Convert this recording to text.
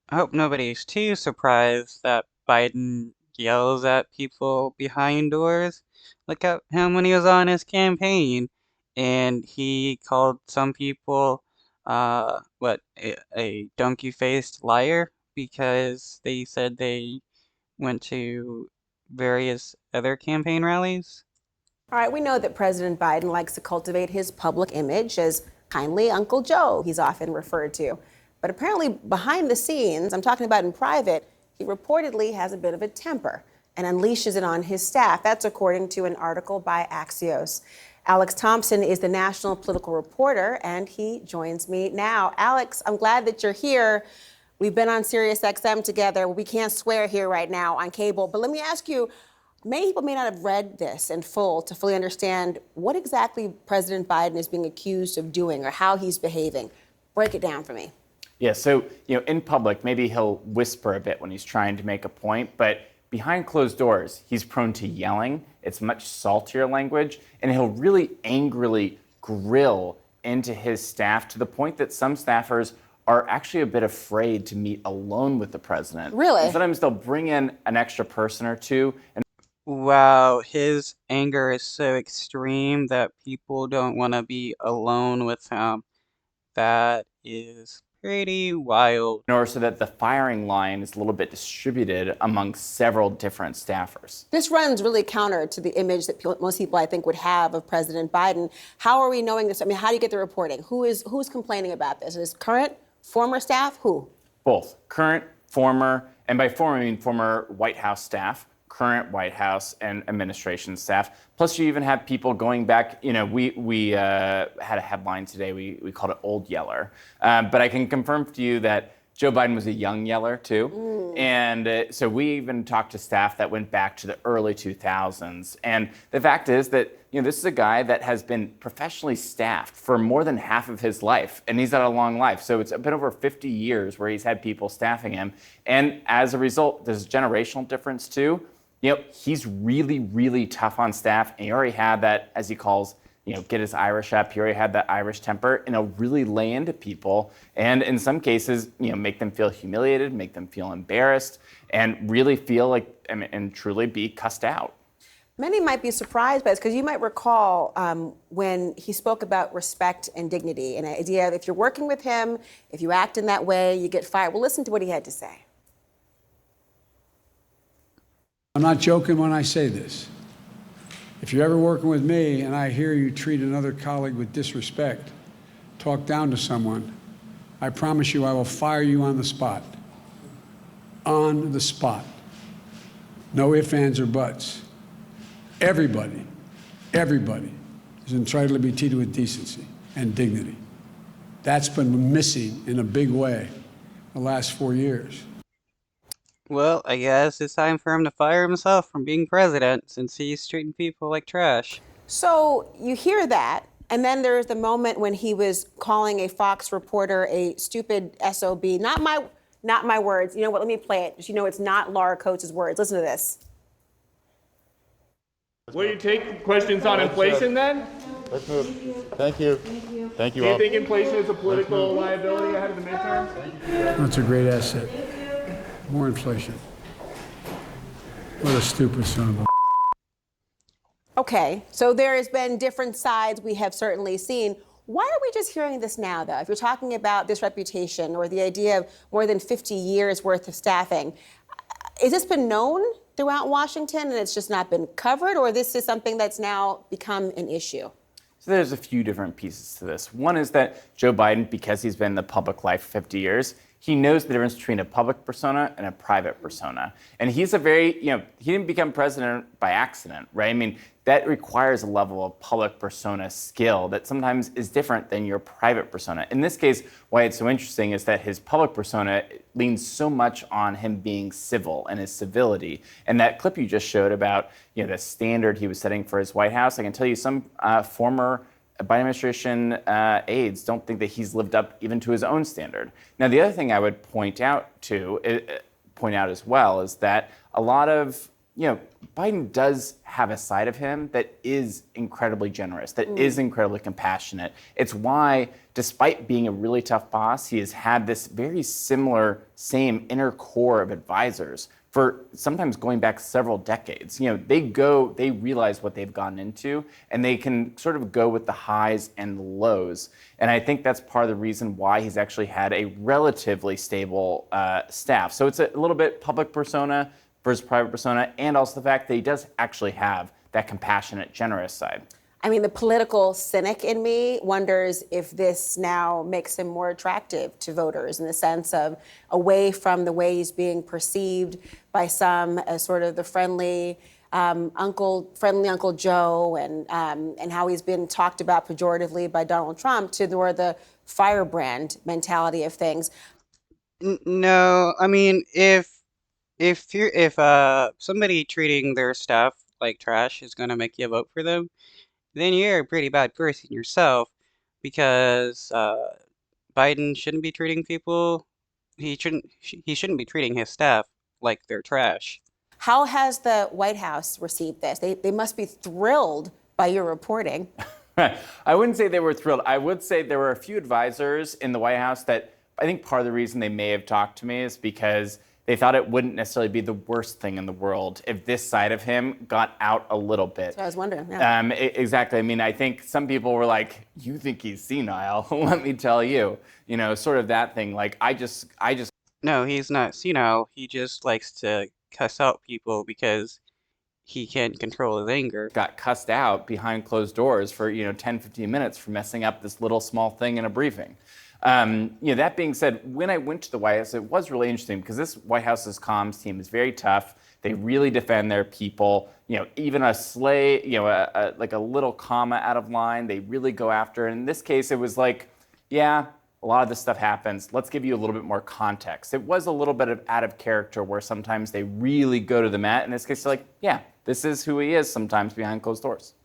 I hope nobody's too surprised that Biden yells at people behind doors. Look at him when he was on his campaign, and he called some people, a donkey-faced liar because they said they went to various other campaign rallies. All right, we know that President Biden likes to cultivate his public image as kindly Uncle Joe, he's often referred to. But apparently, behind the scenes, I'm talking about in private, he reportedly has a bit of a temper and unleashes it on his staff. That's according to an article by Axios. Alex Thompson is the national political reporter, and he joins me now. Alex, I'm glad that you're here. We've been on Sirius XM together. We can't swear here right now on cable. But let me ask you, many people may not have read this in full to fully understand what exactly President Biden is being accused of doing or how he's behaving. Break it down for me. Yeah, so, in public, maybe he'll whisper a bit when he's trying to make a point, but behind closed doors, he's prone to yelling. It's much saltier language, and he'll really angrily grill into his staff to the point that some staffers are actually a bit afraid to meet alone with the president. Really? And sometimes they'll bring in an extra person or two. And Wow, his anger is so extreme that people don't want to be alone with him. That is pretty wild. in order so that the firing line is a little bit distributed among several different staffers. This runs really counter to the image that most people, I think, would have of President Biden. How are we knowing this? I mean, how do you get the reporting? Who's complaining about this? Is it current, former staff? Who? Both current, former, and by former I mean former White House staff, current White House and administration staff. Plus, you even have people going back. We had a headline today. We called it Old Yeller, but I can confirm to you that Joe Biden was a young yeller too, and so we even talked to staff that went back to the early 2000s. And the fact is that this is a guy that has been professionally staffed for more than half of his life, and he's had a long life. So it's been over 50 years where he's had people staffing him, and as a result, there's a generational difference too. He's really, really tough on staff, and he already had that, as he calls, get his Irish up. He already had that Irish temper, and he'll really lay into people, and in some cases, make them feel humiliated, make them feel embarrassed, and really feel like, and truly be cussed out. Many might be surprised by this because you might recall when he spoke about respect and dignity, and the idea of if you're working with him, if you act in that way, you get fired. Well, listen to what he had to say. I'm not joking when I say this. If you're ever working with me and I hear you treat another colleague with disrespect, talk down to someone, I promise you I will fire you on the spot. On the spot. No ifs, ands, or buts. Everybody is entitled to be treated with decency and dignity. That's been missing in a big way the last 4 years. Well, I guess it's time for him to fire himself from being president since he's treating people like trash. So you hear that, and then there's the moment when he was calling a Fox reporter a stupid SOB. Not my words. You know what? Let me play it. It's not Laura Coates' words. Listen to this. Will you take questions on inflation then? Let's move. Thank you. Thank you Do you all. think inflation is a political liability ahead of the midterms? That's a great asset. More inflation. What a stupid son of a... Okay, so there has been different sides we have certainly seen. Why are we just hearing this now, though? If you're talking about this reputation or the idea of more than 50 years worth of staffing, has this been known throughout Washington and it's just not been covered, or this is something that's now become an issue? So there's a few different pieces to this. One is that Joe Biden, because he's been in the public life for 50 years, he knows the difference between a public persona and a private persona. And he's he didn't become president by accident, right? I mean, that requires a level of public persona skill that sometimes is different than your private persona. In this case, why it's so interesting is that his public persona leans so much on him being civil and his civility. And that clip you just showed about, the standard he was setting for his White House, I can tell you some former Biden administration aides don't think that he's lived up even to his own standard. Now, the other thing I would point out as well is that a lot of Biden does have a side of him that is incredibly generous, that is incredibly compassionate. It's why, despite being a really tough boss, he has had this very similar, same inner core of advisors for sometimes going back several decades. They realize what they've gotten into, and they can sort of go with the highs and the lows. And I think that's part of the reason why he's actually had a relatively stable staff. So it's a little bit public persona versus private persona, and also the fact that he does actually have that compassionate, generous side. I mean, the political cynic in me wonders if this now makes him more attractive to voters in the sense of away from the way he's being perceived by some as sort of the friendly Uncle Joe, and how he's been talked about pejoratively by Donald Trump, to more the firebrand mentality of things. No, I mean, if somebody treating their staff like trash is gonna make you vote for them, then you're a pretty bad person yourself, because Biden shouldn't be treating people. He shouldn't be treating his staff like they're trash. How has the White House received this? They must be thrilled by your reporting. I wouldn't say they were thrilled. I would say there were a few advisors in the White House that I think part of the reason they may have talked to me is because they thought it wouldn't necessarily be the worst thing in the world if this side of him got out a little bit. So I was wondering. Yeah. Exactly. I mean, I think some people were like, "You think he's senile? Let me tell you." Sort of that thing. Like, I just. No, he's not senile. He just likes to cuss out people because he can't control his anger. Got cussed out behind closed doors for 10, 15 minutes for messing up this little small thing in a briefing. That being said, when I went to the White House, it was really interesting because this White House's comms team is very tough. They really defend their people. Even a slay, like a little comma out of line, they really go after. And in this case, it was like, yeah, a lot of this stuff happens. Let's give you a little bit more context. It was a little bit of out of character where sometimes they really go to the mat. In this case, they're like, yeah, this is who he is sometimes behind closed doors.